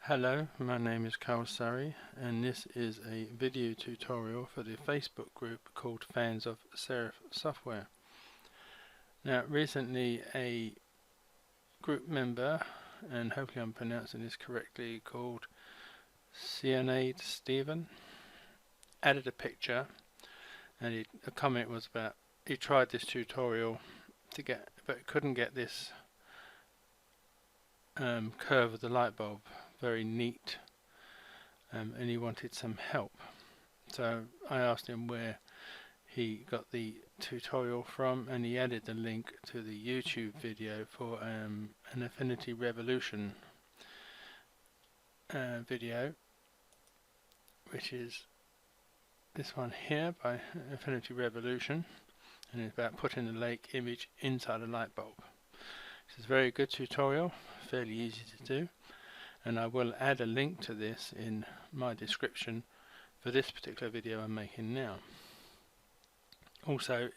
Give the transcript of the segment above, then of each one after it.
Hello, my name is Carl Surrey and this is a video tutorial for the Facebook group called Fans of Serif Software. Now recently a group member, and hopefully I'm pronouncing this correctly, called Cyanide Stephen added a picture, and a comment was about he tried this tutorial to get but couldn't get this curve of the light bulb very neat, and he wanted some help. So I asked him where he got the tutorial from, and he added the link to the YouTube video for an Affinity Revolution video, which is this one here by Affinity Revolution, and it's about putting the lake image inside a light bulb. This is a very good tutorial, fairly easy to do, and I will add a link to this in my description for this particular video I'm making now. Also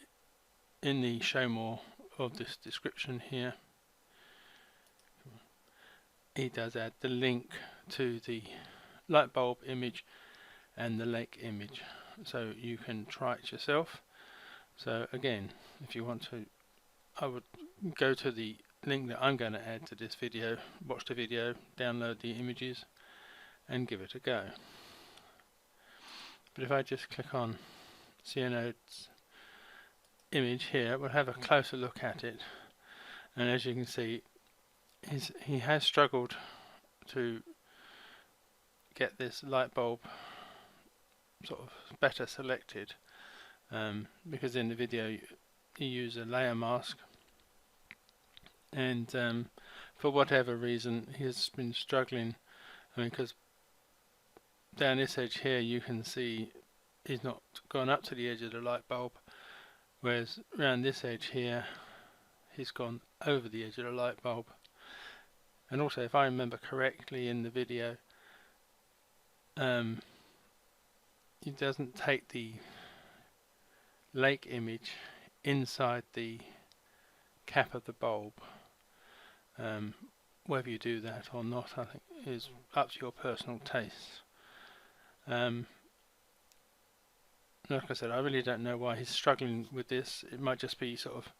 in the show more of this description here, he does add the link to the light bulb image and the lake image, so you can try it yourself. So again, if you want to, I would go to the link that I'm going to add to this video, watch the video, download the images and give it a go. But if I just click on Cyanode's image here, we'll have a closer look at it, and as you can see he has struggled to get this light bulb sort of better selected, because in the video you use a layer mask, and for whatever reason he has been struggling. I mean, because down this edge here you can see he's not gone up to the edge of the light bulb, whereas around this edge here he's gone over the edge of the light bulb. And also, if I remember correctly in the video, he doesn't take the lake image inside the cap of the bulb. Whether you do that or not, I think, is up to your personal taste. Like I said, I really don't know why he's struggling with this. It might just be sort of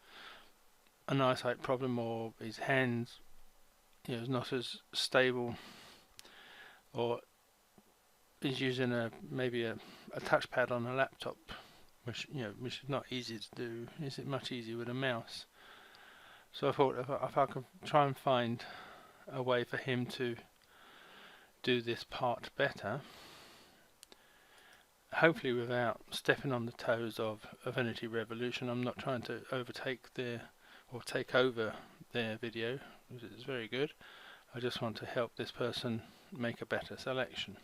an eyesight problem, or his hands, is not as stable, or he's using maybe a touchpad on a laptop, which is not easy to do. Is it much easier with a mouse? So I thought if I could try and find a way for him to do this part better, hopefully without stepping on the toes of Affinity Revolution. I'm not trying to take over their video, because it's very good. I just want to help this person make a better selection.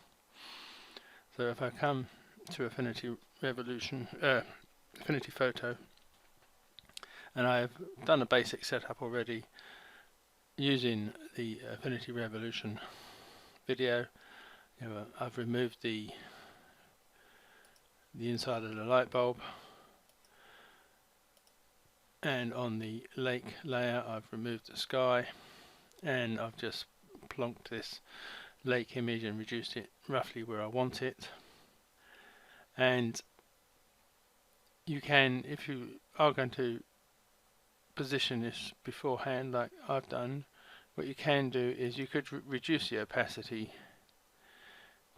So if I come to Affinity Revolution, Affinity Photo, and I've done a basic setup already using the Affinity Revolution video. I've removed the inside of the light bulb, and on the lake layer I've removed the sky, and I've just plonked this lake image and reduced it roughly where I want it. And you can, if you are going to position this beforehand like I've done, what you can do is you could reduce the opacity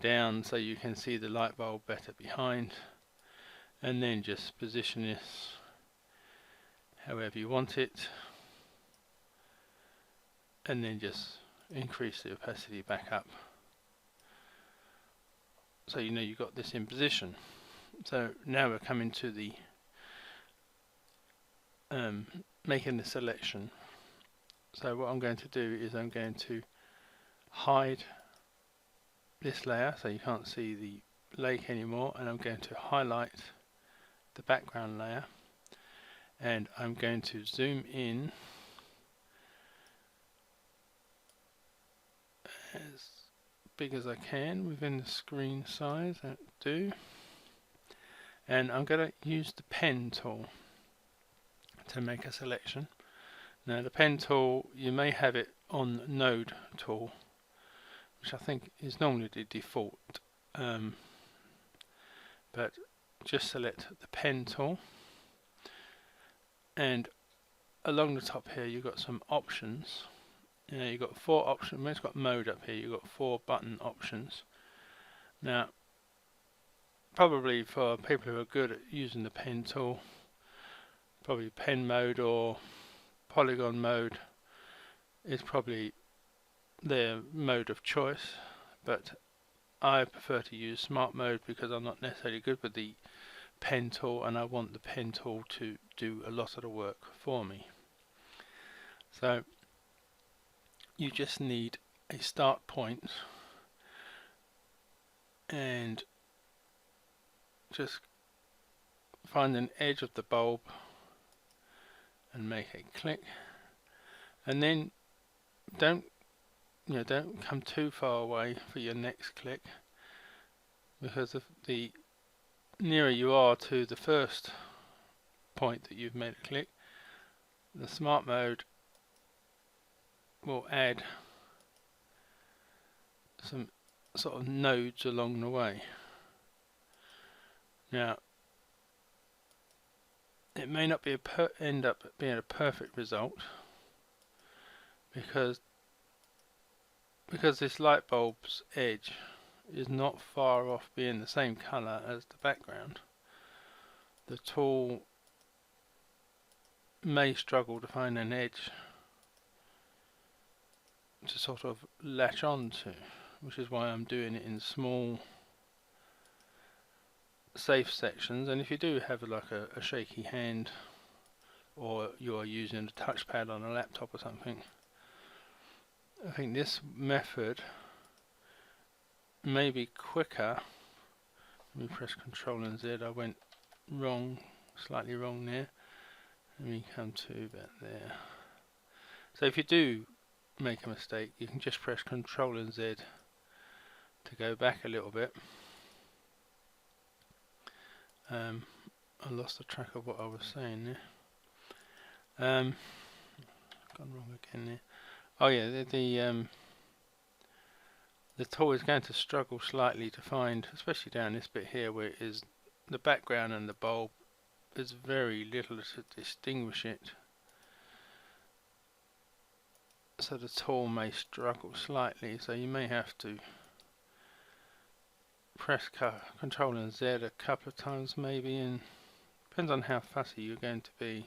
down so you can see the light bulb better behind, and then just position this however you want it, and then just increase the opacity back up, so you've got this in position. So now we're coming to the making the selection. So what I'm going to do is I'm going to hide this layer so you can't see the lake anymore, and I'm going to highlight the background layer, and I'm going to zoom in as big as I can within the screen size, that do, and I'm going to use the pen tool to make a selection. Now the pen tool, you may have it on node tool, which I think is normally the default, but just select the pen tool, and along the top here you've got some options. You've got 4 options. When it's got mode up here, you've got 4 button options. Now, probably for people who are good at using the pen tool, probably pen mode or polygon mode is probably their mode of choice, but I prefer to use smart mode because I'm not necessarily good with the pen tool and I want the pen tool to do a lot of the work for me. So you just need a start point and just find an edge of the bulb and make a click, and then don't come too far away for your next click, because if the nearer you are to the first point that you've made a click, the smart mode will add some sort of nodes along the way. Now, it may not be end up being a perfect result because this light bulb's edge is not far off being the same color as the background. The tool may struggle to find an edge to sort of latch on to, which is why I'm doing it in small safe sections. And if you do have like a shaky hand, or you are using a touchpad on a laptop or something, I think this method may be quicker. Let me press Ctrl and Z. I went wrong, slightly wrong there. Let me come to about there. So if you do make a mistake, you can just press Ctrl and Z to go back a little bit. I lost the track of what I was saying there. Gone wrong again there. Oh yeah, the tool is going to struggle slightly to find, especially down this bit here where it is the background and the bulb. There's very little to distinguish it, so the tool may struggle slightly, so you may have to press Ctrl and Z a couple of times maybe, and depends on how fussy you're going to be.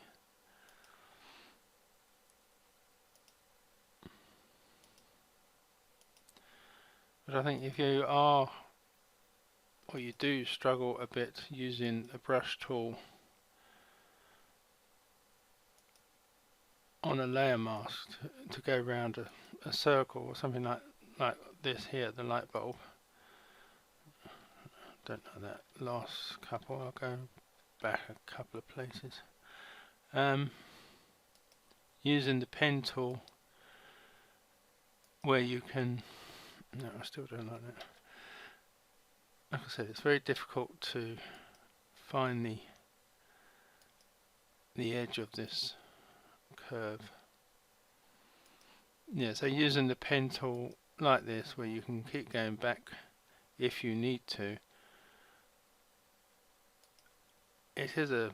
But I think if you are, or you do struggle a bit using a brush tool on a layer mask to go around a circle or something like this here, the light bulb. Don't know that last couple, I'll go back a couple of places. Using the pen tool where you can, no, I still don't like that. Like I said, it's very difficult to find the edge of this curve. Yeah, so using the pen tool like this, where you can keep going back if you need to, it is a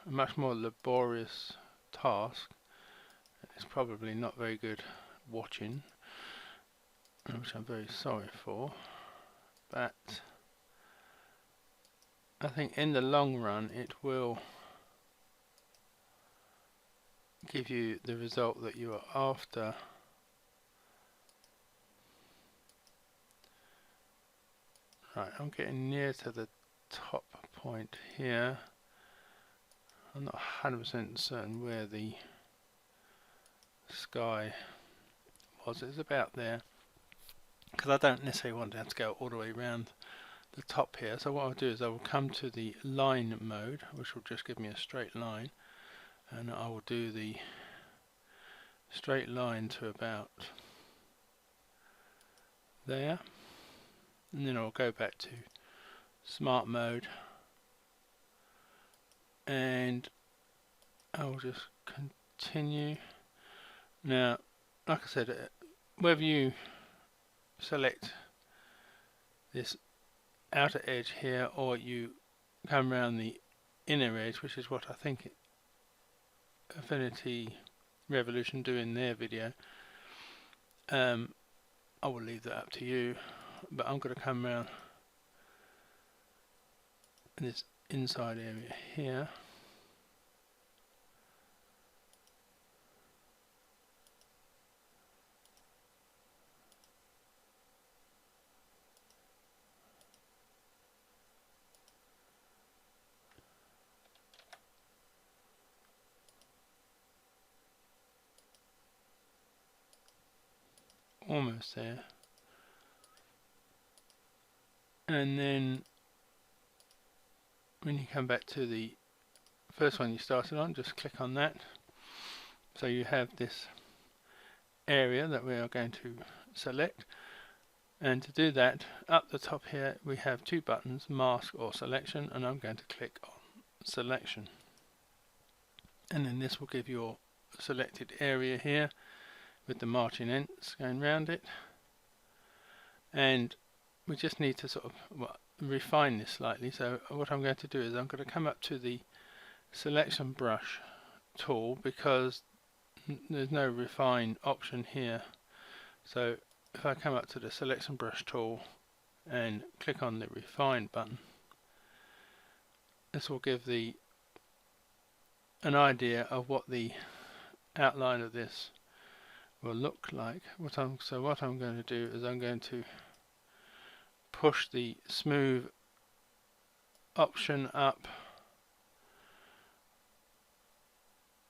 much more laborious task. It's probably not very good watching, which I'm very sorry for, but I think in the long run it will give you the result that you are after. Right, I'm getting near to the top point here. I'm not 100% certain where the sky was. It's about there, because I don't necessarily want to have to go all the way around the top here. So what I'll do is I will come to the line mode, which will just give me a straight line, and I will do the straight line to about there, and then I'll go back to smart mode, and I'll just continue. Now, like I said, whether you select this outer edge here, or you come around the inner edge, which is what I think Affinity Revolution do in their video. I will leave that up to you, but I'm going to come around this inside area here. Almost there. And then when you come back to the first one you started on, just click on that. So you have this area that we are going to select. And to do that, up the top here we have two buttons, mask or selection, and I'm going to click on selection. And then this will give your selected area here with the marching ants going round it. And we just need to sort of refine this slightly. So what I'm going to do is I'm going to come up to the selection brush tool, because there's no refine option here. So if I come up to the selection brush tool and click on the refine button, this will give an idea of what the outline of this will look like. So what I'm going to do is I'm going to push the smooth option up.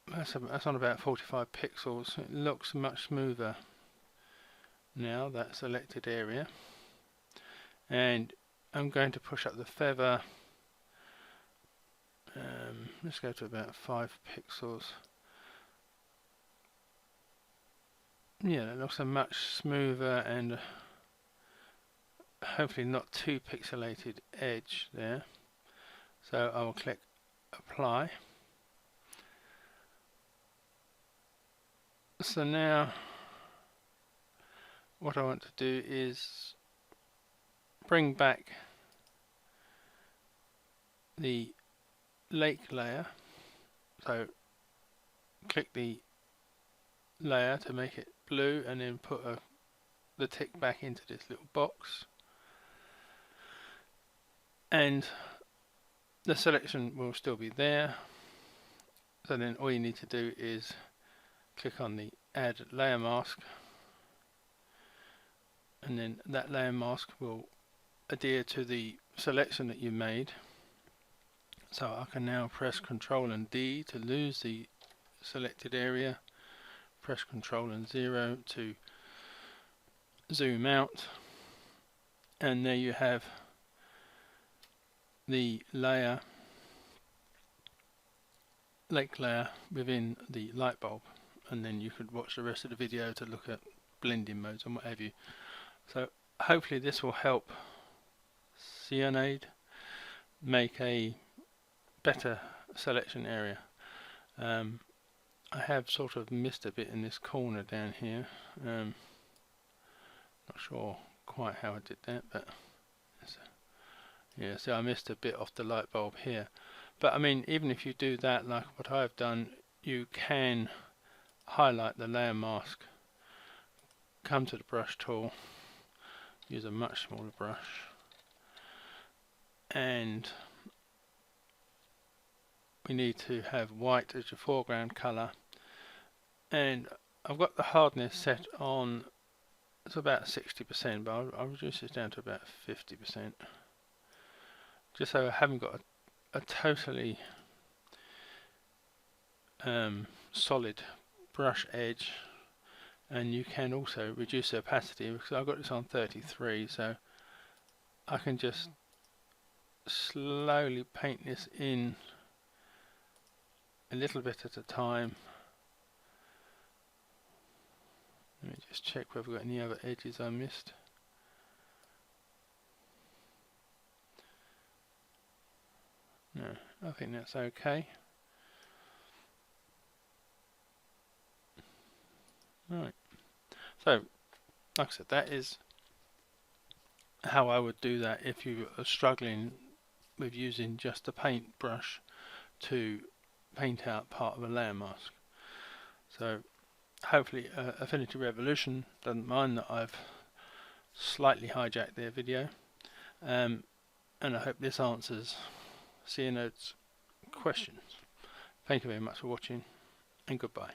That's on about 45 pixels. It looks much smoother now, that selected area. And I'm going to push up the feather. Let's go to about 5 pixels. Yeah, that looks a much smoother and hopefully not too pixelated edge there. So I will click apply. So now what I want to do is bring back the lake layer. So click the layer to make it blue, and then put the tick back into this little box, and the selection will still be there. So then all you need to do is click on the add layer mask, and then that layer mask will adhere to the selection that you made. So I can now press Ctrl and D to lose the selected area, press Ctrl and 0 to zoom out, and there you have the layer, lake layer within the Lightbulb. And then you could watch the rest of the video to look at blending modes and what have you. So hopefully this will help Cyanide make a better selection area. I have sort of missed a bit in this corner down here. Not sure quite how I did that, but yeah, so I missed a bit off the Lightbulb here. But I mean, even if you do that like what I've done, you can highlight the layer mask, come to the brush tool, use a much smaller brush, and we need to have white as your foreground colour, and I've got the hardness set on, it's about 60%, but I'll reduce this down to about 50%, just so I haven't got a totally solid brush edge. And you can also reduce the opacity, because I've got this on 33, so I can just slowly paint this in a little bit at a time. Let me just check whether I've got any other edges I missed. No, I think that's okay. Right. So, like I said, that is how I would do that if you are struggling with using just a paintbrush to paint out part of a layer mask. So hopefully Affinity Revolution doesn't mind that I've slightly hijacked their video, and I hope this answers CNO's questions. Thank you very much for watching, and goodbye.